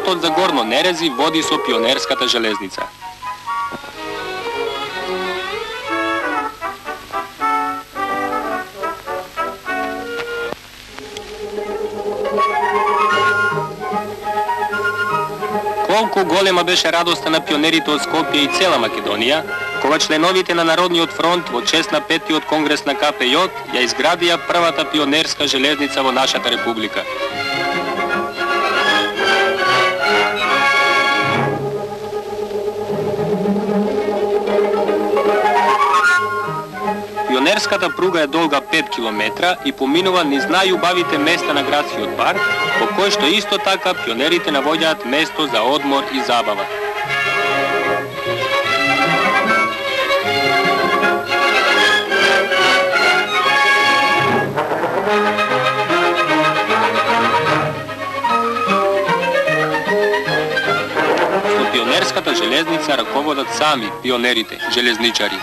патот за Горно Нерези води со пионерската железница. Колку голема беше радоста на пионерите од Скопје и цела Македонија, кога членовите на Народниот фронт во чест на 5-тиот конгрес на КПЈ ја изградија првата пионерска железница во нашата република. Пионерската пруга е долга 5 километра и поминува низ најубавите места на градскиот парк, по кој што исто така пионерите навоѓаат место за одмор и забава. Со пионерската железница раководат сами пионерите, железничари.